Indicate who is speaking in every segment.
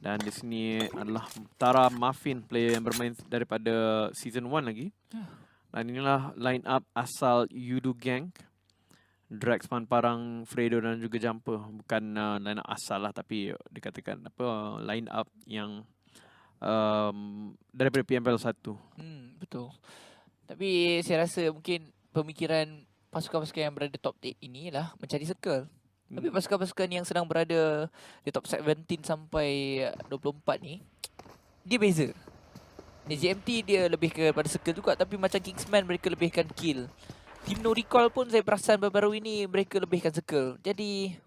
Speaker 1: Dan di sini adalah Tara Muffin, player yang bermain daripada Season 1 lagi. Dan inilah line up asal Yudu Gang. Drax, Parang, Fredo dan juga Jumper. Bukan line up asal lah, tapi dikatakan line up yang daripada PMPL 1.
Speaker 2: Betul. Tapi saya rasa mungkin pemikiran pasukan-pasukan yang berada top 8 inilah mencari circle. Tapi pasukan-pasukan yang sedang berada di top 17 sampai 24 ni, dia beza. JMT dia lebih kepada circle juga, tapi macam Kingsman mereka lebihkan kill. Team No Recall pun saya perasan baru-baru ini mereka lebihkan circle. Jadi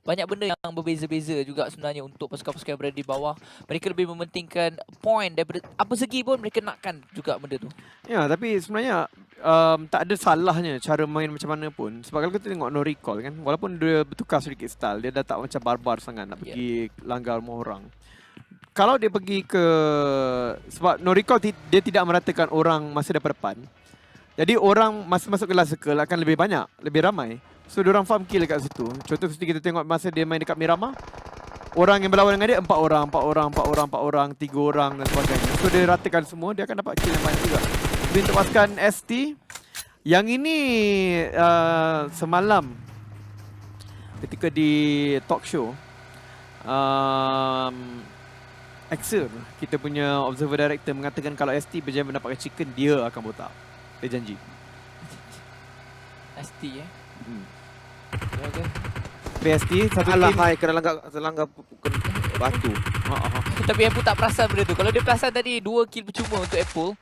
Speaker 2: banyak benda yang berbeza-beza juga sebenarnya untuk pasukan-pasukan yang berada di bawah. Mereka lebih mementingkan point daripada apa segi pun mereka nakkan juga benda tu.
Speaker 1: Ya, tapi sebenarnya tak ada salahnya cara main macam mana pun. Sebab kalau kita tengok No Recall kan, walaupun dia bertukar sedikit style, dia dah tak macam barbar sangat nak pergi langgar rumah orang. Kalau dia pergi ke, sebab No Recall dia tidak meratakan orang masa depan. Jadi orang masa masuk ke last circle akan lebih banyak, lebih ramai. So diorang farm kill dekat situ. Contoh seperti kita tengok masa dia main dekat Miramar, orang yang berlawan dengan dia 4 orang, 3 orang dan sebagainya. So dia ratakan semua, dia akan dapat kill yang banyak juga. Tapi untuk pasukan ST, yang ini semalam ketika di talk show, Axel, kita punya observer director mengatakan kalau ST berjaya mendapatkan chicken, dia akan botak. Dia janji.
Speaker 2: ST
Speaker 1: Okay. PST satu
Speaker 3: Alah,
Speaker 1: tim.
Speaker 3: hai, kena langgar batu.
Speaker 2: Tapi Apple tak perasan benda tu. Kalau dia perasan tadi 2 kill percuma untuk Apple.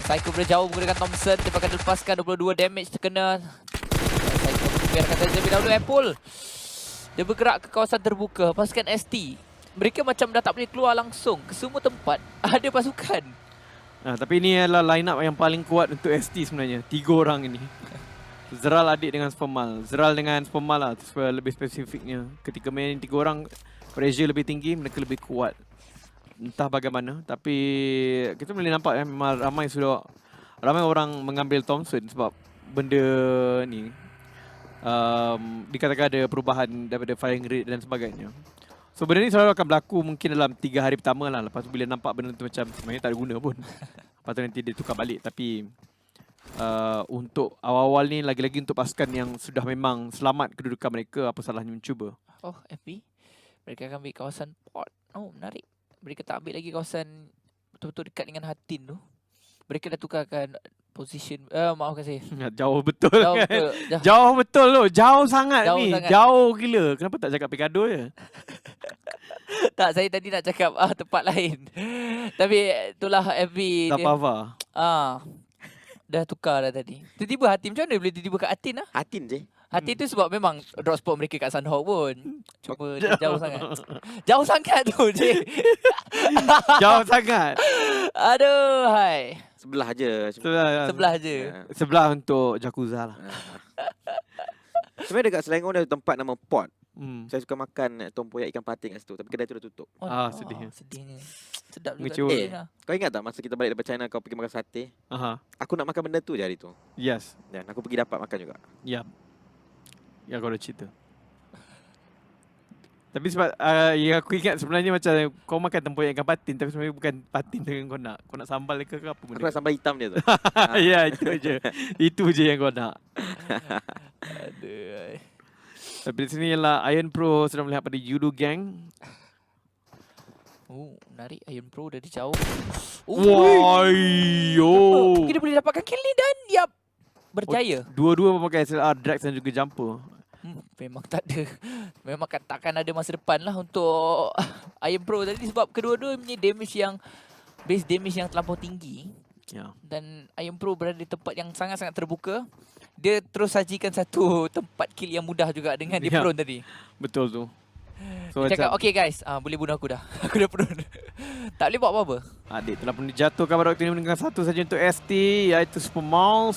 Speaker 2: Psycho berjauh menggunakan Thompson. Dia akan lepaskan 22 damage terkena. Psycho biarkan saja lebih dahulu Apple. Dia bergerak ke kawasan terbuka. Pasukan ST. Mereka macam dah tak boleh keluar langsung. Ke semua tempat ada pasukan.
Speaker 1: Tapi ini adalah line up yang paling kuat untuk ST sebenarnya. 3 orang ini. Zeral adik dengan Spermal. Zeral dengan Spermal lah lebih spesifiknya. Ketika main 3 orang, pressure lebih tinggi, mereka lebih kuat. Entah bagaimana, tapi kita boleh nampak memang ramai orang mengambil Thompson sebab benda ni dikatakan ada perubahan daripada firing rate dan sebagainya. So benda ni selalu akan berlaku mungkin dalam 3 hari pertama lah. Lepas tu bila nampak benda tu macam sebenarnya tak ada guna pun. Lepas tu nanti dia tukar balik. Tapi untuk awal-awal ni lagi-lagi untuk pasukan yang sudah memang selamat kedudukan mereka, apa salahnya mencuba.
Speaker 2: Oh, FP. Mereka akan ambil kawasan port. Oh, menarik. Mereka tak ambil lagi kawasan betul-betul dekat dengan Hatin tu. Mereka dah tukarkan position. Maafkan saya.
Speaker 1: Jauh betul.
Speaker 2: Jauh
Speaker 1: kan?
Speaker 2: betul.
Speaker 1: Jauh betul tu. Jauh sangat
Speaker 2: Jauh
Speaker 1: ni.
Speaker 2: sangat.
Speaker 1: Jauh gila. Kenapa tak cakap Picado je?
Speaker 2: Tak, saya tadi nak cakap tempat lain. Tapi itulah FP
Speaker 1: Tak
Speaker 2: dia.
Speaker 1: apa-apa.
Speaker 2: Dah tukar dah tadi. Tiba-tiba Hatim macam mana boleh tiba-tiba kat Hatin lah?
Speaker 3: Hatin je.
Speaker 2: Hatin tu sebab memang drop spot mereka kat Sunhawk pun. Cuma dia jauh sangat. Jauh sangat tu je.
Speaker 1: Jauh sangat.
Speaker 2: Aduh, hai.
Speaker 3: Sebelah je.
Speaker 2: Sebelah je.
Speaker 1: Sebelah untuk Jakuza lah.
Speaker 3: Sebenarnya dekat Selangor ada tempat nama Port.
Speaker 1: Hmm.
Speaker 3: Saya suka makan tempoyak ikan patin kat situ. Tapi kedai tu dah tutup.
Speaker 1: Sedihnya.
Speaker 2: Sedihnya. Sedap juga.
Speaker 1: Kecewa.
Speaker 3: Kau ingat tak masa kita balik daripada China kau pergi makan sate?
Speaker 1: Aha.
Speaker 3: Aku nak makan benda tu je hari tu.
Speaker 1: Yes.
Speaker 3: Dan aku pergi dapat makan juga.
Speaker 1: Ya. Ya, kau dah cerita. Tapi sebab yang aku ingat sebenarnya macam kau makan tempoyak ikan patin, tapi sebenarnya bukan patin yang kau nak. Kau nak sambal ke apa benda?
Speaker 3: Aku nak sambal hitam dia tu.
Speaker 1: Ya, itu je. Itu je yang kau nak.
Speaker 2: Aduh.
Speaker 1: Tapi di sini ialah Iron Pro sedang melihat pada Yudu Gang.
Speaker 2: Oh, menarik. Iron Pro dari jauh.
Speaker 1: Woi,
Speaker 2: Mungkin dia boleh dapatkan kill ni dan dia berjaya.
Speaker 1: Dua-dua memakai SLR, Drax dan juga Jumper.
Speaker 2: Memang tak ada. Memang takkan ada masa depan lah untuk Iron Pro tadi sebab kedua-dua punya damage yang base damage yang terlampau tinggi.
Speaker 1: Ya.
Speaker 2: Dan Iron Pro berada di tempat yang sangat-sangat terbuka. Dia terus sajikan satu tempat kill yang mudah juga dengan dia prone tadi.
Speaker 1: Betul tu. So
Speaker 2: dia cakap, okay guys, boleh bunuh aku dah. Aku dah prone. Tak boleh buat apa-apa.
Speaker 1: Adik telah pun dijatuhkan pada waktu ini dengan satu saja untuk ST, iaitu Spermal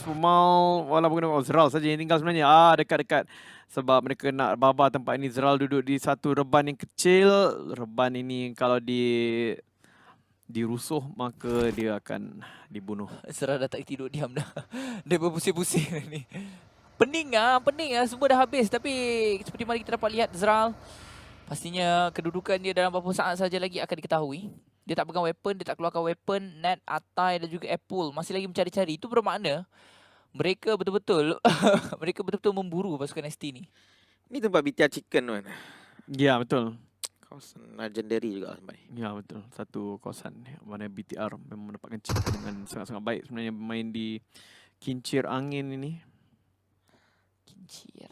Speaker 1: walaupun guna Zeral saja yang tinggal sebenarnya. Dekat-dekat. Sebab mereka nak babar tempat ini. Zeral duduk di satu reban yang kecil. Reban ini kalau dirusuh maka dia akan dibunuh.
Speaker 2: Zeral dah tak tidur, diam dah. Dia berpusing-pusing ni. Pening ah, semua dah habis. Tapi seperti mana kita dapat lihat Zeral Pastinya kedudukan dia dalam beberapa saat saja lagi akan diketahui. Dia tak pegang weapon, dia tak keluarkan weapon. Nat, Atai dan juga Apple masih lagi mencari-cari. Itu bermakna mereka betul-betul mereka betul-betul memburu pasukan ST ni.
Speaker 3: Ni tempat BTR Chicken kan.
Speaker 1: Ya, betul.
Speaker 3: Kawasan legendary juga tempat ni.
Speaker 1: Ya, betul. Satu kawasan mana BTR memang mendapatkan cipta dengan sangat-sangat baik sebenarnya bermain di kincir angin ini.
Speaker 2: Kincir.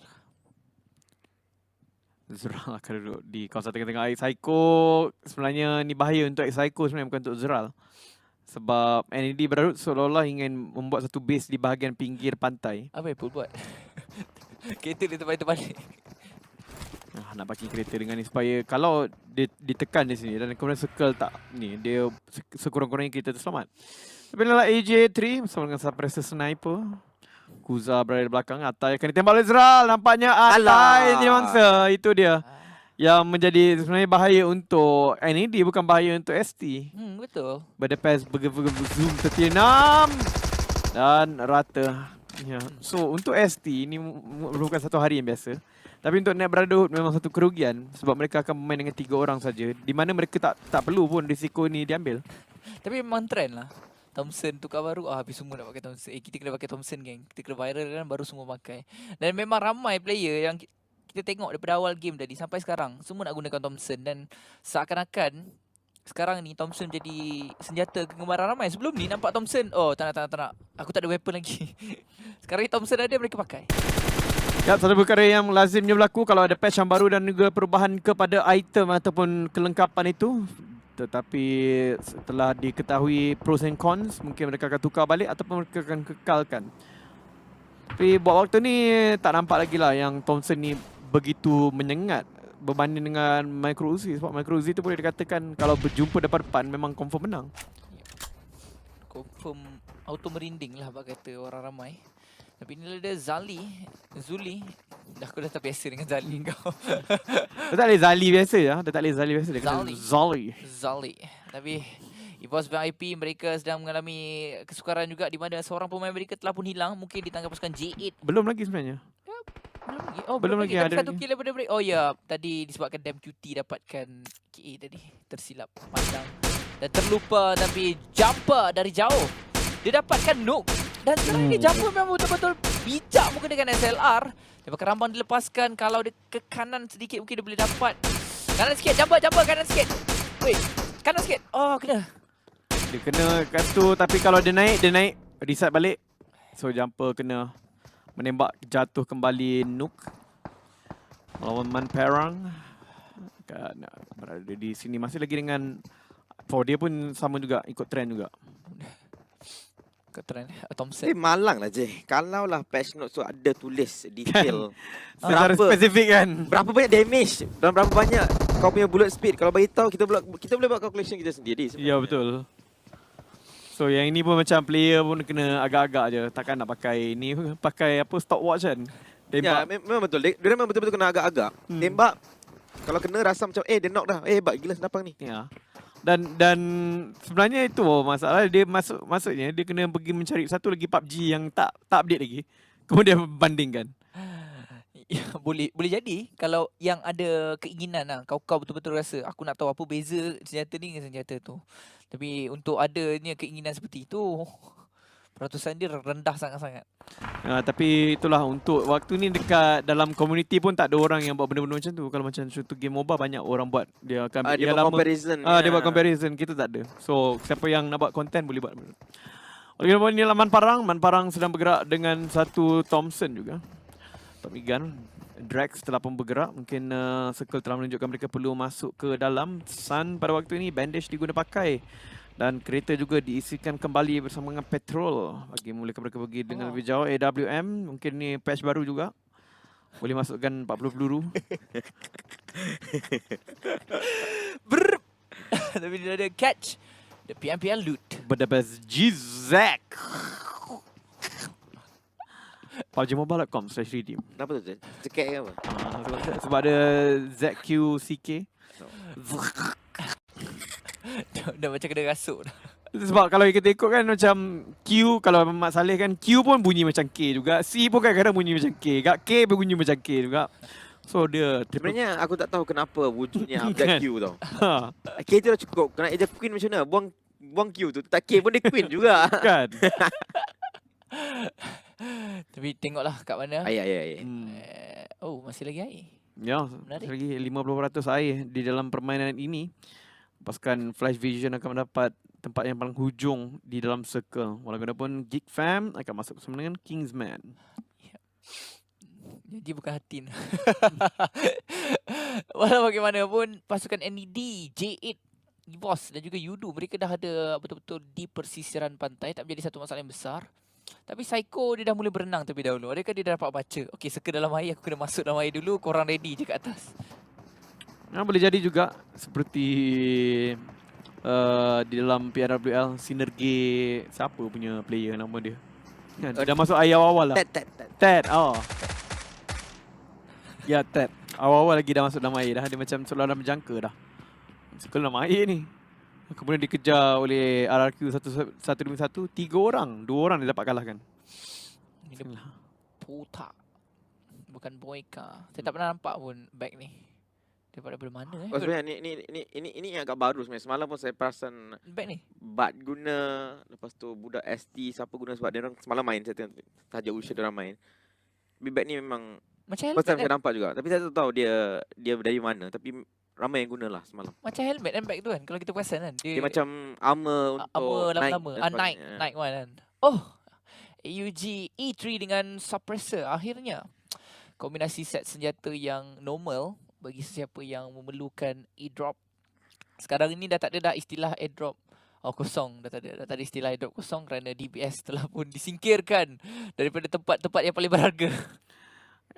Speaker 1: Zeral akan duduk di kawasan tengah-tengah air Psycho. Sebenarnya ni bahaya untuk Psycho sebenarnya, bukan untuk Zeral. Sebab NED Berarut seolah-olah ingin membuat satu base di bahagian pinggir pantai.
Speaker 2: Apa Apple buat? Kereta dia tempat balik.
Speaker 1: Nak bagi kereta dengan ni supaya kalau dia ditekan di sini dan kemudian circle tak ni, dia sekurang-kurangnya kita terselamat. Tapi adalah AJ3 bersama dengan suppressor sniper. Kuza berada di belakang. Atai akan ditembak oleh Zeral. Nampaknya Atai jadi mangsa. Itu dia yang menjadi sebenarnya bahaya untuk NED, bukan bahaya untuk ST.
Speaker 2: Betul.
Speaker 1: Berdepas zoom 36 dan rata. Ya. So untuk ST ini merupakan satu hari yang biasa. Tapi untuk Net Brotherhood memang satu kerugian sebab mereka akan bermain dengan 3 orang saja, di mana mereka tak perlu pun risiko ni diambil.
Speaker 2: Tapi memang trend lah. Thompson tukar baru, habis semua nak pakai Thompson. Kita kena pakai Thompson geng. Kita kena viral kan baru semua pakai. Dan memang ramai player yang kita tengok daripada awal game tadi sampai sekarang semua nak gunakan Thompson, dan seakan-akan sekarang ni Thompson jadi senjata kegemaran ramai. Sebelum ni nampak Thompson, oh tak nak. Aku tak ada weapon lagi. Sekarang ni Thompson ada, mereka pakai.
Speaker 1: Ya, satu perkara yang lazimnya berlaku kalau ada patch yang baru dan juga perubahan kepada item ataupun kelengkapan itu. Tetapi setelah diketahui pros and cons, mungkin mereka akan tukar balik ataupun mereka akan kekalkan. Tapi buat waktu ni tak nampak lagi lah yang Thompson ni begitu menyengat berbanding dengan Micro Uzi. Sebab Micro Uzi tu boleh dikatakan kalau berjumpa depan-depan memang confirm menang.
Speaker 2: Confirm auto merinding lah bak kata orang ramai. Tapi inilah dia Zuli. Aku dah tak biasa dengan Zali kau.
Speaker 1: Dia tak boleh Zali biasa je. Dia tak boleh Zali biasa. Dia kena Zali.
Speaker 2: Tapi EVOS VIP mereka sedang mengalami kesukaran juga, di mana seorang pemain mereka telah pun hilang. Mungkin ditangkap pasukan J8.
Speaker 1: Belum lagi sebenarnya.
Speaker 2: Belum lagi.
Speaker 1: Ada
Speaker 2: Satu kill daripada mereka. Oh ya, tadi disebabkan Damn QT dapatkan KA tadi. Tersilap pandang. Dan terlupa, tapi jumper dari jauh. Dia dapatkan nuke. Dan sekarang ni jumper memang betul-betul bijak mungkin dengan SLR. Dia pakai rambang dilepaskan. Kalau dia ke kanan sedikit mungkin dia boleh dapat. Kanan sikit, jumper kanan sikit. Wait, kanan sikit. Oh, kena.
Speaker 1: Dia kena kat tu, tapi kalau dia naik, reset balik. So jumper kena menembak jatuh kembali nuke. Lawan Man Perang. Kan berada di sini masih lagi dengan dia pun sama juga, ikut trend juga.
Speaker 2: Trend Thompson.
Speaker 3: Malang lah je. Kalau lah patch notes tu ada tulis detail.
Speaker 1: Secara spesifik kan.
Speaker 3: Berapa banyak damage dan berapa banyak kau punya bullet speed. Kalau bagi tahu kita boleh buat calculation kita sendiri sebenarnya.
Speaker 1: Ya, betul. So yang ini pun macam player pun kena agak-agak je. Takkan nak pakai ni, pakai apa, stopwatch kan.
Speaker 3: Ya,
Speaker 1: Tembak.
Speaker 3: memang betul. Dia memang betul-betul kena agak-agak. Tembak. Kalau kena rasa macam dia knock dah. Hebat gila senapang ni.
Speaker 1: Ya. Dan sebenarnya itu masalah dia maksudnya dia kena pergi mencari satu lagi PUBG yang tak update lagi. Kemudian bandingkan.
Speaker 2: Ya, boleh jadi kalau yang ada keinginan lah, kau betul-betul rasa aku nak tahu apa beza senjata ni dengan senjata tu. Tapi untuk adanya keinginan seperti itu, peratusan dia rendah sangat-sangat.
Speaker 1: Tapi itulah, untuk waktu ni dekat dalam community pun tak ada orang yang buat benda-benda macam tu. Kalau macam suatu game MOBA banyak orang buat. Dia akan
Speaker 3: dia buat comparison.
Speaker 1: Dia buat comparison. Kita tak ada. So siapa yang nak buat content boleh buat. Oleh kerana ini Man Parang. Man Parang sedang bergerak dengan satu Thompson juga. Tommy Gun. Drax telah pun bergerak. Mungkin Circle telah menunjukkan mereka perlu masuk ke dalam. Sun pada waktu ini bandage diguna pakai. Dan kereta juga diisikan kembali bersama dengan petrol bagi mereka pergi dengan lebih jauh. AWM mungkin ni patch baru juga. Boleh masukkan 40 peluru.
Speaker 2: Brrr. Tapi dia ada catch. The PMPL loot.
Speaker 1: Berdebas G-Zack. PUBGMobile.com/redeem.
Speaker 3: Kenapa tu? Cekek ke apa?
Speaker 1: Sebab ada ZQCK.
Speaker 2: Dah macam kena rasuk dah.
Speaker 1: Sebab kalau kita ikut kan macam Q, kalau Mak Saleh kan Q pun bunyi macam K juga. C pun kadang-kadang bunyi macam K. K pun bunyi macam K juga. So dia triple
Speaker 3: Sebenarnya aku tak tahu kenapa wujudnya upgrade
Speaker 1: Kan?
Speaker 3: Q tau.
Speaker 1: ha,
Speaker 3: K tu dah cukup. Kena ejak Queen macam mana? Buang Q tu. Tak K pun dia Queen juga.
Speaker 1: kan.
Speaker 2: Tapi tengoklah kat mana.
Speaker 3: Ayah.
Speaker 2: Oh, masih lagi air.
Speaker 1: Ya,
Speaker 2: Menarik.
Speaker 1: lagi 50% air di dalam permainan ini. Pasukan Flash Vision akan mendapat tempat yang paling hujung di dalam circle. Walaupun Geek Fam akan masuk bersama dengan Kingsman.
Speaker 2: Jadi bukan Hatin. Walau bagaimanapun, pasukan NED, J8, EVOS dan juga Yudu, mereka dah ada betul-betul di persisiran pantai. Tak menjadi satu masalah yang besar. Tapi Psycho dia dah mula berenang terlebih dahulu. Adakah dia dah dapat baca? Okey, circle dalam air, aku kena masuk dalam air dulu. Korang ready je kat atas.
Speaker 1: Boleh jadi juga seperti di dalam PRWL sinergi siapa punya player nama dia. Kan, dah masuk air awal-awal lah.
Speaker 3: Tet.
Speaker 1: Ted. Oh. Ya, Ted. Awal-awal lagi dah masuk dalam air dah. Dia macam seolah-olah menjangka dah. Circle dalam air ni. Kemudian dikejar oleh RRQ 151, 3 orang. 2 orang dia dapat kalahkan.
Speaker 2: Ini dia Puta. Bukan Boyka. Saya tak pernah nampak pun bag ni. Daripada mana
Speaker 3: Oh sebenarnya ini yang agak baru sebenarnya. Semalam pun saya perasan
Speaker 2: bag ni?
Speaker 3: Bat guna. Lepas tu budak ST siapa guna sebab dia orang semalam main. Saya tengok saja usia dia orang main. Bag ni memang
Speaker 2: Macam
Speaker 3: first time
Speaker 2: helmet
Speaker 3: saya
Speaker 2: kan?
Speaker 3: nampak juga. Tapi saya tak tahu dia dari mana. Tapi ramai yang guna lah semalam.
Speaker 2: Macam helmet kan bag tu kan? Kalau kita perasan kan?
Speaker 3: Dia macam armor untuk
Speaker 2: armor lama-lama.
Speaker 3: naik.
Speaker 2: Naik one kan? Oh! AUG E3 dengan suppressor. Akhirnya, kombinasi set senjata yang normal bagi sesiapa yang memerlukan airdrop. Sekarang ini dah tak ada dah istilah airdrop kosong. Dah tak ada istilah airdrop kosong kerana DBS telah pun disingkirkan daripada tempat-tempat yang paling berharga.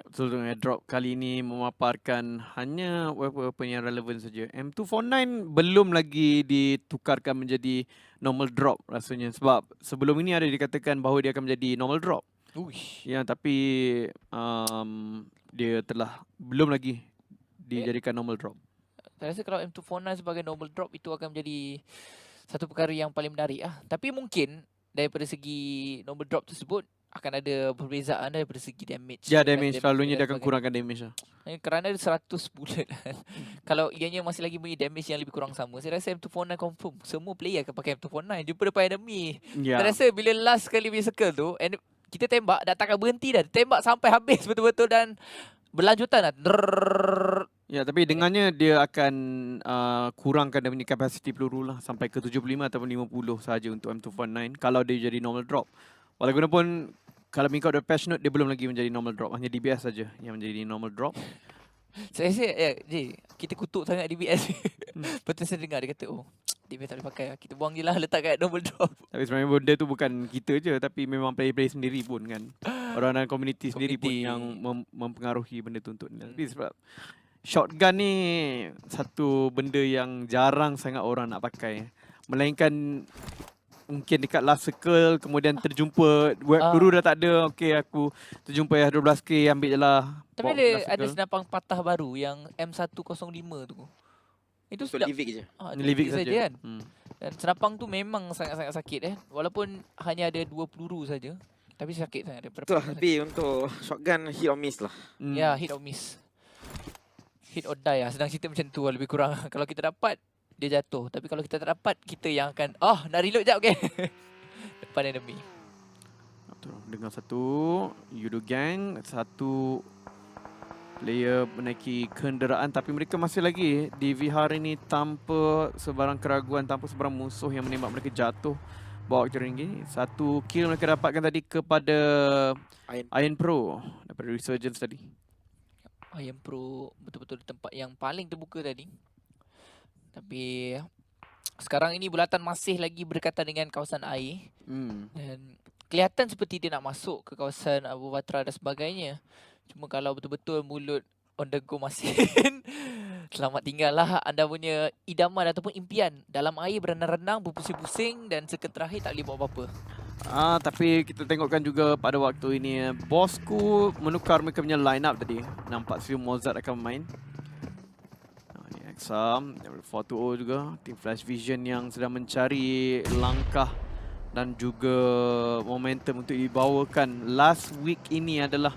Speaker 1: Betul, airdrop kali ini memaparkan hanya weapon yang relevan saja. M249 belum lagi ditukarkan menjadi normal drop rasanya. Sebab sebelum ini ada dikatakan bahawa dia akan menjadi normal drop.
Speaker 2: Uish.
Speaker 1: Ya, tapi dia telah belum lagi dijadikan normal drop.
Speaker 2: Saya rasa kalau M249 sebagai normal drop itu akan menjadi satu perkara yang paling menarik lah. Tapi mungkin daripada segi normal drop tersebut akan ada perbezaan daripada segi damage.
Speaker 1: Ya,
Speaker 2: dan
Speaker 1: damage selalunya dia akan
Speaker 2: sebagainya.
Speaker 1: kurangkan damage lah.
Speaker 2: Kerana ada 100 bullet kan. Kalau ianya masih lagi beri damage yang lebih kurang sama, saya rasa M249 confirm. Semua player akan pakai M249 jumpa depan enemy.
Speaker 1: Ya.
Speaker 2: Saya rasa bila last kali punya circle tu, kita tembak dah takkan berhenti dah. Tembak sampai habis betul-betul dan berlanjutan lah.
Speaker 1: Ya, tapi dengannya dia akan kurangkan dia punya kapasiti peluru lah sampai ke 75 ataupun 50 saja untuk M249 kalau dia jadi normal drop. Walaupun kalau mengikut the patch note dia belum lagi menjadi normal drop, hanya DBS saja yang menjadi normal drop.
Speaker 2: Saya rasa kita kutuk sangat DBS. Betul saya dengar dia kata, oh DBS tak boleh pakai lah. Kita buang je lah, letak kat normal drop.
Speaker 1: Tapi sebenarnya benda tu bukan kita je, tapi memang player-player sendiri pun kan. Orang dalam community sendiri pun yang mempengaruhi benda tu untuk ni. Tapi sebab shotgun ni satu benda yang jarang sangat orang nak pakai. Melainkan mungkin dekat last circle kemudian terjumpa peluru dah tak ada. Okey, aku terjumpa yang 12k, ambil je lah.
Speaker 2: Tapi ada senapang patah baru yang M105 tu. Itu
Speaker 3: Untuk
Speaker 2: sudah
Speaker 3: Livik je.
Speaker 1: Livik saja
Speaker 2: kan. Dan senapang tu memang sangat-sangat sakit Walaupun hanya ada 2 peluru saja. Tapi sakit sangat daripada.
Speaker 3: Betul lah, tapi untuk shotgun hit or miss lah.
Speaker 2: Ya, hit or miss. Hit or die lah. Sedang cerita macam tu lah, lebih kurang. Kalau kita dapat, dia jatuh. Tapi kalau kita tak dapat, kita yang akan nak reload jap okay. Depan enemy.
Speaker 1: Dengan satu Yudo Gang, satu player menaiki kenderaan, tapi mereka masih lagi di vihara ini tanpa sebarang keraguan, tanpa sebarang musuh yang menembak mereka jatuh bawa Jeringgi. Satu kill mereka dapatkan tadi kepada Iron Pro daripada Resurgence tadi.
Speaker 2: Iron Pro betul-betul di tempat yang paling terbuka tadi. Tapi sekarang ini bulatan masih lagi berdekatan dengan kawasan air. Dan kelihatan seperti dia nak masuk ke kawasan Abu Batra dan sebagainya. Cuma kalau betul-betul mulut on the go Masin, selamat tinggal lah anda punya idaman ataupun impian. Dalam air berenang-renang, berpusing-pusing dan circle terakhir tak boleh buat apa-apa.
Speaker 1: Tapi kita tengokkan juga pada waktu ini Bosku menukar mereka punya line up tadi. Nampak si Mozart akan main. Ini Exam, 420 juga. Tim Flash Vision yang sedang mencari langkah dan juga momentum untuk dibawakan. Last week ini adalah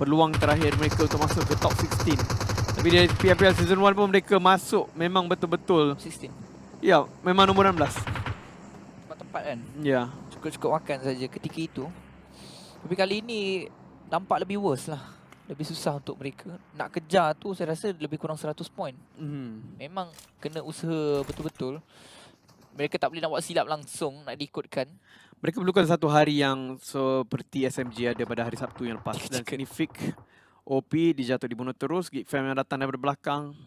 Speaker 1: peluang terakhir mereka untuk masuk ke top 16. Tapi dari PFL Season 1 pun mereka masuk memang betul-betul.
Speaker 2: 16.
Speaker 1: Ya, memang nombor 16.
Speaker 2: Tempat-tempat kan.
Speaker 1: Ya.
Speaker 2: Cukup-cukup makan saja ketika itu. Tapi kali ini nampak lebih worse lah. Lebih susah untuk mereka. Nak kejar tu saya rasa lebih kurang 100 poin. Memang kena usaha betul-betul. Mereka tak boleh nak buat silap langsung nak diikutkan.
Speaker 1: Mereka perlukan satu hari yang seperti SMG ada pada hari Sabtu yang lepas. Dan sini Fik, OP dijatuh dibunuh terus. Geek Fam yang datang daripada belakang.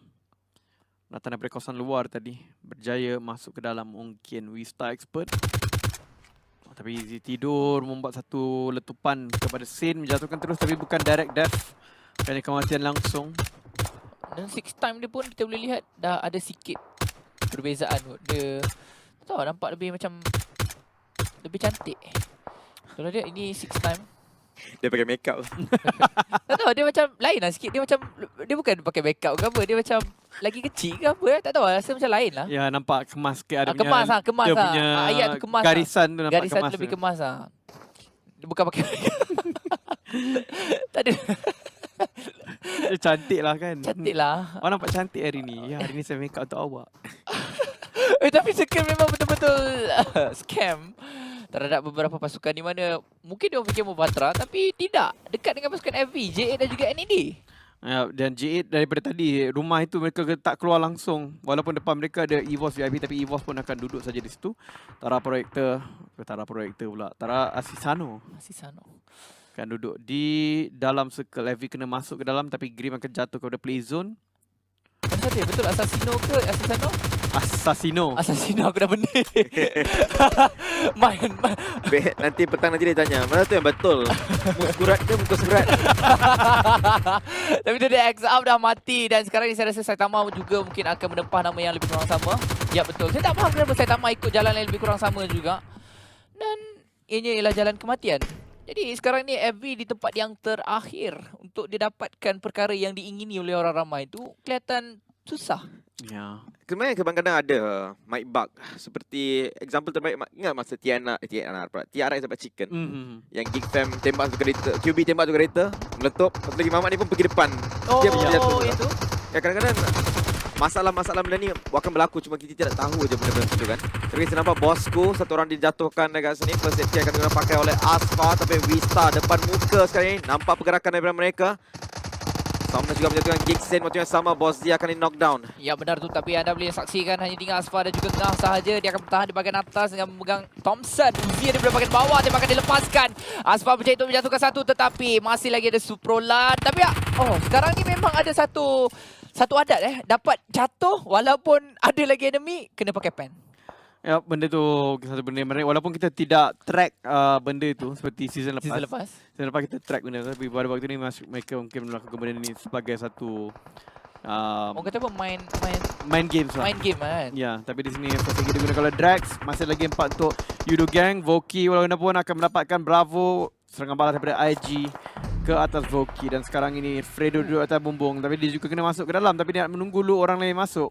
Speaker 1: Datang daripada kawasan luar tadi. Berjaya masuk ke dalam mungkin Wista Expert. Tapi Izzy tidur membuat satu letupan kepada Sin, menjatuhkan terus tapi bukan direct death. Kerana kematian langsung.
Speaker 2: Dan 6 time dia pun kita boleh lihat dah ada sikit perbezaan. Dia tak tahu nampak lebih macam lebih cantik. Kalau dia ini 6 time.
Speaker 3: Dia pakai makeup.
Speaker 2: Tak tahu dia macam lain lah sikit. Dia macam dia bukan pakai makeup ke apa. Dia macam lagi kecil ke apa. Tak tahu rasa macam lain lah.
Speaker 1: Ya, nampak kemas ke ada
Speaker 2: kemas lah, kemas
Speaker 1: dia
Speaker 2: lah.
Speaker 1: punya
Speaker 2: Ayat tu kemas
Speaker 1: garisan tu
Speaker 2: lah.
Speaker 1: nampak
Speaker 2: Garisan
Speaker 1: kemas.
Speaker 2: tu lebih kemas lah. Dia bukan pakai tak ada.
Speaker 1: Dia cantik lah kan.
Speaker 2: Cantik lah.
Speaker 1: Awak nampak cantik hari ni. Ya, hari ni saya make up untuk awak.
Speaker 2: Tapi scam memang betul-betul scam terhadap beberapa pasukan di mana mungkin dia fikir mau Batra tapi tidak. Dekat dengan pasukan FV, J8 dan juga NED.
Speaker 1: Ya, dan J8 daripada tadi rumah itu mereka tak keluar langsung. Walaupun depan mereka ada EVOS VIP tapi EVOS pun akan duduk saja di situ. Tara Proyektor pula. Tara Asisano
Speaker 2: Asisano
Speaker 1: akan duduk di dalam circle. FV kena masuk ke dalam tapi Grim akan jatuh kepada play zone.
Speaker 2: Mana dia? Betul Asasino ke Asisano? Asasino aku dah benar. main.
Speaker 3: Nanti petang nanti dia tanya, mana tu yang betul? Muka surat ke muka surat?
Speaker 2: Tapi tu dia X-Up dah mati dan sekarang ni saya rasa Saitama juga mungkin akan menempah nama yang lebih kurang sama. Ya betul. Saya tak faham kenapa Saitama ikut jalan yang lebih kurang sama juga. Dan ini ialah jalan kematian. Jadi sekarang ni FV di tempat yang terakhir untuk dia dapatkan perkara yang diingini oleh orang ramai tu kelihatan susah.
Speaker 1: Ya.
Speaker 3: Sebenarnya kadang-kadang ada mic bug. Seperti example terbaik, ingat masa TRX dapat chicken. Yang Geek Fam tembak satu kereta, QB tembak satu kereta, meletup. Satu lagi Mamat ni pun pergi depan. Dia pun jatuh.
Speaker 2: Itu.
Speaker 3: Ya, kadang-kadang masalah-masalah benda ni akan berlaku, cuma kita tidak tahu je benda-benda tu kan. Seperti saya nampak bosku, satu orang dijatuhkan dekat sini. First aid akan kena pakai oleh Asfa. Tapi Wista depan muka sekarang ni. Nampak pergerakan daripada mereka. Sama juga menjatuhkan Gigsen. Waktu yang sama bos dia akan di knockdown.
Speaker 2: Ya benar tu, tapi anda boleh saksikan hanya tinggal Asfa dan juga Ngah sahaja. Dia akan bertahan di bahagian atas dengan memegang Thompson. Uzi ada di bahagian bawah, dia akan dilepaskan. Asfa berjaya untuk menjatuhkan satu tetapi masih lagi ada Suprolan. Tapi sekarang ni memang ada satu adat dapat jatuh walaupun ada lagi enemy kena pakai pen.
Speaker 1: Ya, benda tu satu benda yang menarik. Walaupun kita tidak track benda itu seperti season lepas. Season lepas kita track benda tu. Tapi pada waktu ni mereka mungkin melakukan benda ni sebagai satu
Speaker 2: Orang kata apa
Speaker 1: main games lah.
Speaker 2: Main game kan.
Speaker 1: Ya, tapi di sini first lagi digunakan oleh Drax. Masih lagi 4 untuk Yudo Gang. Voki walaupun akan mendapatkan Bravo. Serangan balas daripada IG ke atas Voki. Dan sekarang ini Fredo duduk atas bumbung. Tapi dia juga kena masuk ke dalam. Tapi dia nak menunggu dulu orang lain masuk.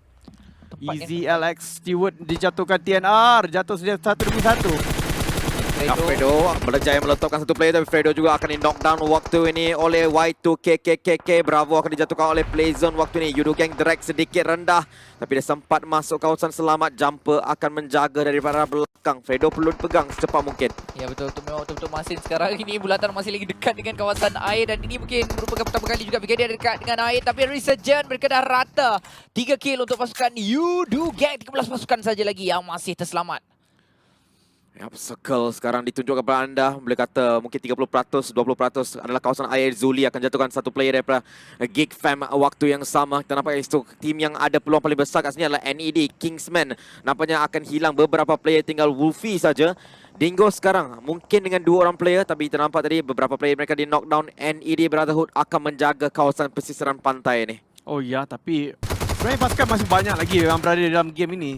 Speaker 1: Easy LX Stewart dijatuhkan TNR. Jatuh sedia 1-1.
Speaker 3: Fredo berjaya meletupkan satu player, tapi Fredo juga akan di knockdown waktu ini oleh Y2KKKK. Bravo akan dijatuhkan oleh Playzone waktu ini. Yudo Gang drag sedikit rendah, tapi dia sempat masuk kawasan selamat. Jumper akan menjaga daripada belakang. Fredo perlu pegang secepat mungkin.
Speaker 2: Ya betul, memang betul-betul Masin sekarang ini bulatan masih lagi dekat dengan kawasan air. Dan ini mungkin merupakan pertama kali juga dia dekat dengan air. Tapi Resurgent mereka dah rata. 3 kill untuk pasukan Yudo Gang. 13 pasukan saja lagi yang masih terselamat.
Speaker 3: Circle sekarang ditunjukkan kepada anda. Boleh kata mungkin 30%, 20% adalah kawasan air. Zuli akan jatuhkan satu player daripada Geek Fam waktu yang sama. Kita nampak itu tim yang ada peluang paling besar kat sini adalah NED, Kingsman. Nampaknya akan hilang beberapa player, tinggal Wolfie saja. Dingo sekarang mungkin dengan 2 orang player, tapi kita nampak tadi beberapa player mereka di knockdown. NED Brotherhood akan menjaga kawasan pesisiran pantai ni.
Speaker 1: Oh ya, tapi sebenarnya pasukan masih banyak lagi yang berada dalam game ini.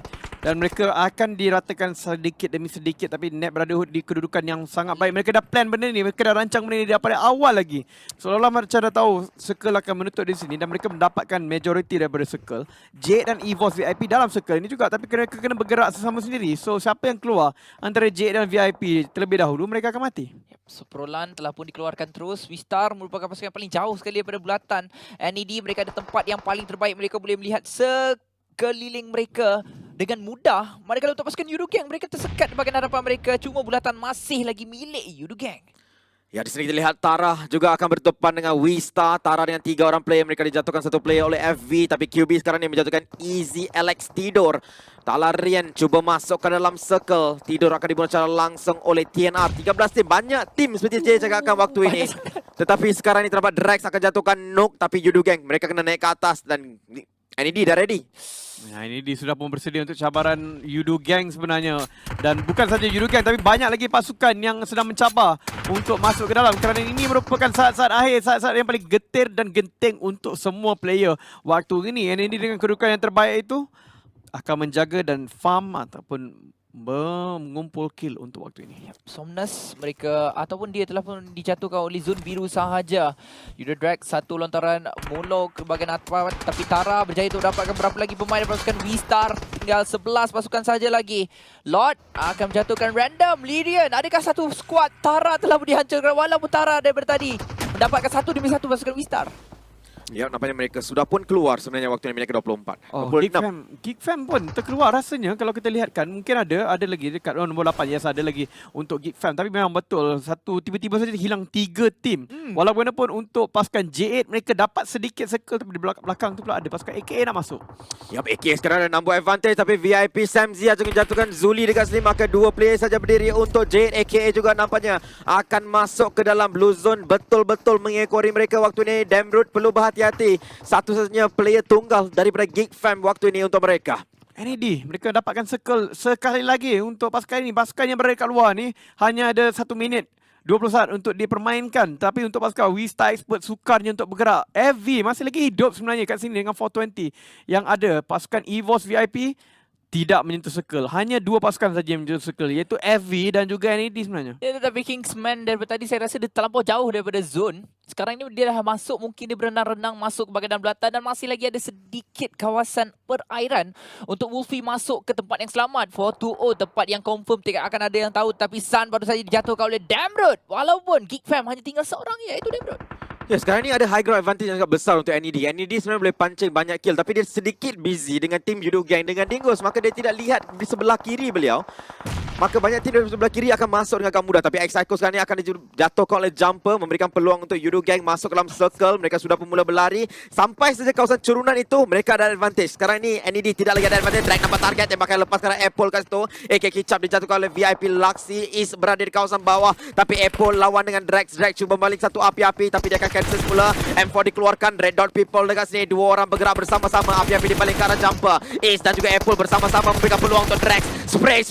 Speaker 1: dan mereka akan diratakan sedikit demi sedikit, tapi Net Brotherhood di kedudukan yang sangat baik. Mereka dah plan benda ni, mereka dah rancang benda ni daripada awal lagi. Seolah-olah macam dah tahu circle akan menutup di sini dan mereka mendapatkan majority daripada circle. Jade dan EVOS VIP dalam circle ini juga, tapi mereka kena bergerak sesama sendiri. So siapa yang keluar antara Jade dan VIP terlebih dahulu, mereka akan mati.
Speaker 2: Seprolan telah pun dikeluarkan terus. Wistar merupakan pasukan yang paling jauh sekali daripada bulatan. NED mereka ada tempat yang paling terbaik. Mereka boleh melihat sekeliling mereka dengan mudah. Manakala untuk pasukan Yudu Gang, mereka tersekat di bahagian hadapan mereka. Cuma bulatan masih lagi milik Yudu Gang.
Speaker 3: Ya, di sini kita lihat Tara juga akan berdepan dengan Wistar. Tara dengan 3 orang player, mereka dijatuhkan 1 player oleh FV, tapi QB sekarang ni menjatuhkan Easy Alex tidur. Talarian cuba masuk ke dalam circle. Tidur akan dibunuh secara langsung oleh TNR. 13 tim, banyak tim seperti saya cakapkan waktu ini. Tetapi sekarang ni terdapat Drax akan jatuhkan Nook, tapi Yudu Gang mereka kena naik ke atas dan NED dah ready.
Speaker 1: Nah, ini dia sudah pun bersedia untuk cabaran Yudu Gang sebenarnya. Dan bukan saja Yudu Gang, tapi banyak lagi pasukan yang sedang mencabar untuk masuk ke dalam. Kerana ini merupakan saat-saat akhir, saat-saat yang paling getir dan genting untuk semua player. Waktu ini, NED dengan kedudukan yang terbaik itu akan menjaga dan farm ataupun mengumpul kill untuk waktu ini.
Speaker 2: Somnus mereka ataupun dia telah pun dijatuhkan oleh zon biru sahaja. Yuda Drag satu lontaran molo ke bahagian atas, tapi Tara berjaya untuk dapatkan berapa lagi pemain dari pasukan Wistar. Tinggal 11 pasukan saja lagi. Lord akan menjatuhkan random. Lyrian, adakah satu skuad Tara telah pun dihancurkan walaupun Tara daripada tadi mendapatkan 1 demi 1 pasukan Wistar.
Speaker 3: Ya, nampaknya mereka sudah pun keluar sebenarnya waktu ini mereka 24.
Speaker 1: Oh,
Speaker 3: 26.
Speaker 1: Geek Fam pun terkeluar rasanya kalau kita lihatkan. Mungkin ada lagi dekat nombor 8. Yes, ada lagi untuk Geek Fam. Tapi memang betul, satu tiba-tiba saja hilang 3 tim. Walaupun untuk pasukan J8 mereka dapat sedikit circle, tapi di belakang tu pula ada pasukan AKA nak masuk.
Speaker 3: Yup, AKA sekarang ada number advantage, tapi VIP Samzi akan menjatuhkan Zuli dekat sini. Maka 2 player saja berdiri untuk Jade. AKA juga nampaknya akan masuk ke dalam blue zone. Betul-betul mengekori mereka waktu ini. Damroot perlu berhati-hati. Satu-satunya player tunggal daripada Geek Fam waktu ini untuk mereka.
Speaker 1: NED, mereka dapatkan circle sekali lagi untuk pasukan ini. Pasukan yang berada kat luar ni hanya ada 1 minit 20 saat untuk dipermainkan. Tapi untuk pasukan Wistar Expert sukarnya untuk bergerak. FV masih lagi hidup sebenarnya kat sini dengan 420 yang ada. Pasukan EVOS VIP tidak menyentuh circle. Hanya 2 pasukan saja yang menyentuh circle, iaitu FV dan juga NED sebenarnya.
Speaker 2: Ya, tetapi Kingsman daripada tadi saya rasa dia terlampau jauh daripada zone. Sekarang ni dia dah masuk, mungkin dia berenang-renang masuk ke bahagian belatan dan masih lagi ada sedikit kawasan perairan untuk Wolfie masuk ke tempat yang selamat. 420 tempat yang confirm tidak akan ada yang tahu, tapi Sun baru saja dijatuhkan oleh Damroot. Walaupun Geek Fam hanya tinggal seorang, iaitu Damroot.
Speaker 3: Ya, sekarang ni ada high ground advantage yang sangat besar untuk NED. NED sebenarnya boleh pancing banyak kill, tapi dia sedikit busy dengan tim Yudu Gang dengan Dingus. Maka dia tidak lihat di sebelah kiri beliau. Maka banyak tim dari sebelah kiri akan masuk dengan agak mudah. Tapi X-Psycho sekarang ni akan dijatuhkan oleh Jumper, memberikan peluang untuk Yudu Gang masuk dalam circle. Mereka sudah pun mula berlari. Sampai saja kawasan curunan itu, mereka ada advantage. Sekarang ni NED tidak lagi ada advantage. Drag nampak target, yang bakal lepas sekarang Apple kat situ. AK Kicap dijatuhkan oleh VIP Luxy. Is berada di kawasan bawah. Tapi Apple lawan dengan Drax. Drax cuba balik satu api-api, tapi dia akan cancel semula. M4 dikeluarkan. Red Dot People dekat sini. 2 orang bergerak bersama-sama. Api-api di balik ke arah Jumper. Ace dan juga Apple bersama-sama memberikan peluang untuk Drax. Spray.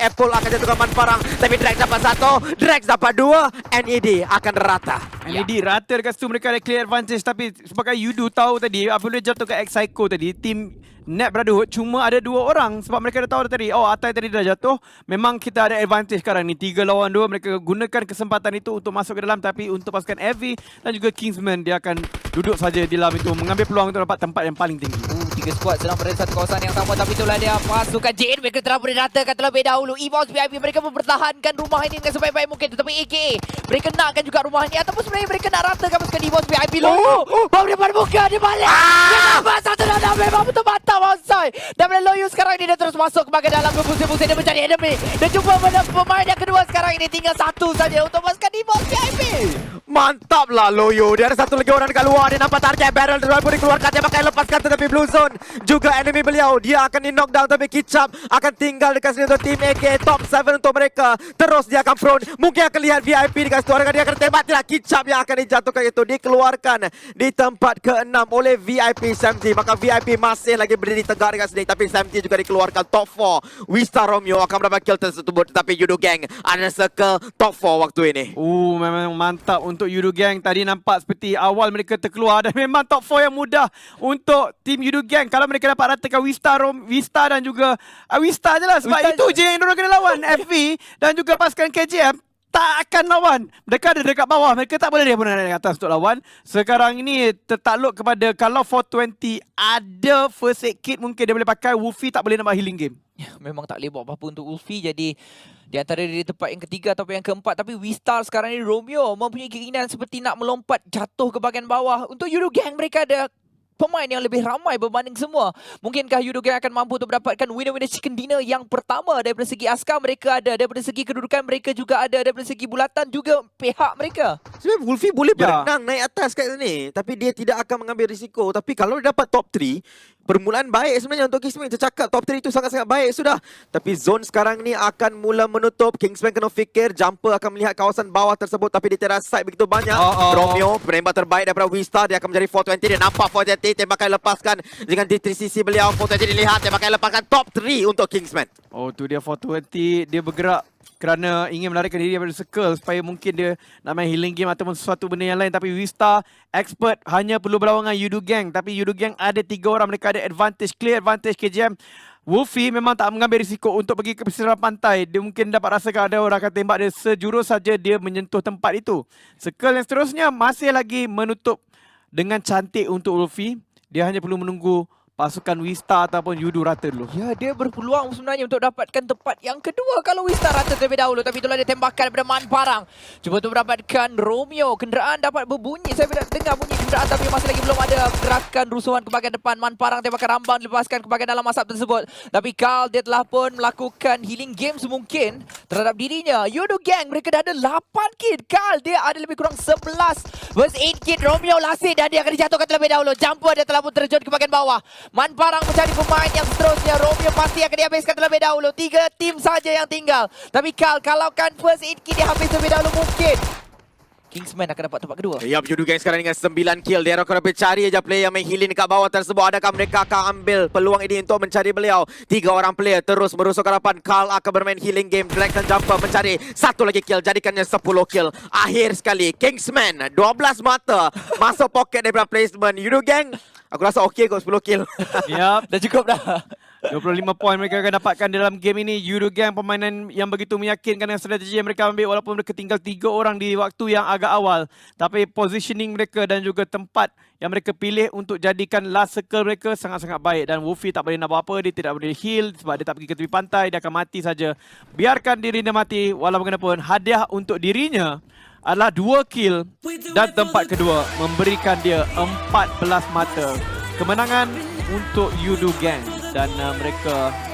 Speaker 3: Apple akan jatuhkan Manparang. Tapi Drax dapat 1. Drax dapat 2. NED akan rata.
Speaker 1: NED rata dekat situ, mereka ada clear advantage. Tapi sebagai Yudu tahu tadi, apabila jatuh ke X-Psycho tadi, tim Net Brotherhood cuma ada 2 orang. Sebab mereka dah tahu dah tadi, oh Atai tadi dah jatuh. Memang kita ada advantage sekarang ni. 3 lawan 2. Mereka gunakan kesempatan itu untuk masuk ke dalam. Tapi untuk pasukan FV dan juga Kingsman, dia akan duduk saja di dalam itu, mengambil peluang untuk dapat tempat yang paling tinggi.
Speaker 2: 3 skuad sedang berada satu kawasan yang sama, tapi itulah dia pasukan Jade. Mereka telah diratakan terlebih dahulu. EVOS VIP mereka mempertahankan rumah ini dengan sebaik-baik mungkin. Tetapi AKA mereka nakkan juga rumah ini, ataupun sebenarnya mereka nak ratakan pasukan EVOS VIP. Bom depan muka, dia balik. Dia dapat 1 memang betul mata Monsai. Daripada Loyu sekarang ini dia terus masuk ke bahagian dalam berpusing-pusing. Dia mencari enemy. Dia cuba pemain yang kedua sekarang ini. Tinggal 1 saja untuk pasukan EVOS VIP.
Speaker 3: Mantaplah Loyo. Dia ada 1 lagi orang dekat luar. Dia nampak target barrel terlalu pun dikeluarkan. Dia bakal lepaskan, tetapi blue zone juga enemy beliau. Dia akan di knockdown, tapi Kicap akan tinggal dekat sini untuk tim AK. Top 7 untuk mereka. Terus dia akan prone. Mungkin akan lihat VIP dekat situ. Dia akan tembak. Tidak, Kicap yang akan dijatuhkan itu. Dikeluarkan di tempat ke-6 oleh VIP Samji. Maka VIP masih lagi berdiri tegak dekat sini. Tapi Samji juga dikeluarkan. Top 4 Wistar Romeo akan mendapat kill tersebut. Tetapi Yudu Gang ada circle top 4 waktu ini.
Speaker 1: Memang mantap untuk untuk Yudu Gang. Tadi nampak seperti awal mereka terkeluar dan memang top 4 yang mudah untuk tim Yudu Gang. Kalau mereka dapat ratakan Wista dan juga Wista je lah. Sebab
Speaker 2: Wista
Speaker 1: itu je yang diorang kena lawan. FV dan juga pasukan KJM tak akan lawan. Mereka ada dekat bawah. Mereka tak boleh dia pun ada dekat atas untuk lawan. Sekarang ini tertakluk kepada kalau 420 ada first aid kit mungkin dia boleh pakai. Wolfie tak boleh nak buat healing game.
Speaker 2: Ya, memang tak boleh buat apa-apa untuk Wolfie. Jadi di antara di tempat yang ketiga ataupun yang keempat. Tapi Wistar sekarang ni Romeo mempunyai keinginan seperti nak melompat jatuh ke bahagian bawah. Untuk Yudo Gang mereka ada pemain yang lebih ramai berbanding semua. Mungkinkah Yudo Gang akan mampu untuk mendapatkan winner-winner chicken dinner yang pertama daripada segi askar mereka ada, daripada segi kedudukan mereka juga ada, daripada segi bulatan juga pihak mereka.
Speaker 3: Sebenarnya Wolfie boleh
Speaker 1: Ya.
Speaker 3: berenang naik atas kat sini. Tapi dia tidak akan mengambil risiko. Tapi kalau dia dapat top 3, permulaan baik sebenarnya untuk Kingsman. Kita cakap top 3 itu sangat-sangat baik sudah. Tapi zone sekarang ni akan mula menutup. Kingsman kena fikir. Jumper akan melihat kawasan bawah tersebut. Tapi di teras side begitu banyak. Romeo, penembak terbaik daripada Wistar. Dia akan mencari 420. Dia nampak 420. Tembakan lepaskan. Dengan di sisi beliau. 420 dilihat. Tembakan lepaskan. Top 3 untuk Kingsman.
Speaker 1: Oh tu dia 420. Dia bergerak kerana ingin melarikan diri daripada circle supaya mungkin dia nak main healing game ataupun sesuatu benda yang lain. Tapi Wista expert hanya perlu berlawan dengan Yudo Gang. Tapi Yudo Gang ada 3 orang. Mereka ada advantage, clear advantage KJM. Wolfie memang tak mengambil risiko untuk pergi ke pesisir pantai. Dia mungkin dapat rasakan ada orang akan tembak dia sejurus saja dia menyentuh tempat itu. Circle yang seterusnya masih lagi menutup dengan cantik untuk Wolfie. Dia hanya perlu menunggu pasukan Wista ataupun Yudo rata dulu.
Speaker 2: Ya, dia berpeluang sebenarnya untuk dapatkan tempat yang kedua kalau Wistar rata terlebih dahulu. Tapi itulah dia tembakan daripada Man Parang. Cuba untuk mendapatkan Romeo. Kenderaan dapat berbunyi. Saya tidak dengar bunyi kenderaan tapi masih lagi belum ada gerakan rusuhan ke bahagian depan. Man Parang tembakan rambang dilepaskan ke bahagian dalam asap tersebut. Tapi Carl dia telah pun melakukan healing games mungkin terhadap dirinya. Yudo Gang mereka dah ada 8 kit. Carl dia ada lebih kurang 11 versus 8 kit. Romeo lasik dan dia akan dijatuhkan terlebih dahulu. Jumper dia telah pun terjun ke bahagian bawah. Man Parang mencari pemain yang seterusnya. Romeo pasti akan dihabiskan terlebih dahulu. 3 tim saja yang tinggal. Tapi Carl kalaukan first aid kit dia habis terlebih dahulu mungkin Kingsman akan dapat tempat kedua.
Speaker 3: Yup, Yudo Gang sekarang dengan 9 kill. Dia akan cari aja player yang main healing dekat bawah tersebut. Adakah mereka akan ambil peluang ini untuk mencari beliau? 3 orang player terus merusuk ke hadapan. Carl akan bermain healing game. Drag dan Jumper mencari satu lagi kill. Jadikannya 10 kill. Akhir sekali, Kingsman 12 mata masuk pocket daripada placement. Yudo Gang, aku rasa okey kot 10 kill.
Speaker 1: Yap.
Speaker 2: Dah cukup dah.
Speaker 1: 25 poin mereka akan dapatkan dalam game ini. Yudo Gang permainan yang begitu meyakinkan dengan strategi yang mereka ambil walaupun mereka tinggal 3 orang di waktu yang agak awal. Tapi positioning mereka dan juga tempat yang mereka pilih untuk jadikan last circle mereka sangat-sangat baik. Dan Wolfie tak boleh nak buat apa. Dia tidak boleh heal sebab dia tak pergi ke tepi pantai. Dia akan mati saja. Biarkan dirinya mati walau bagaimanapun. Hadiah untuk dirinya adalah 2 kill dan tempat kedua memberikan dia 14 mata. Kemenangan untuk Yudo Gang dan mereka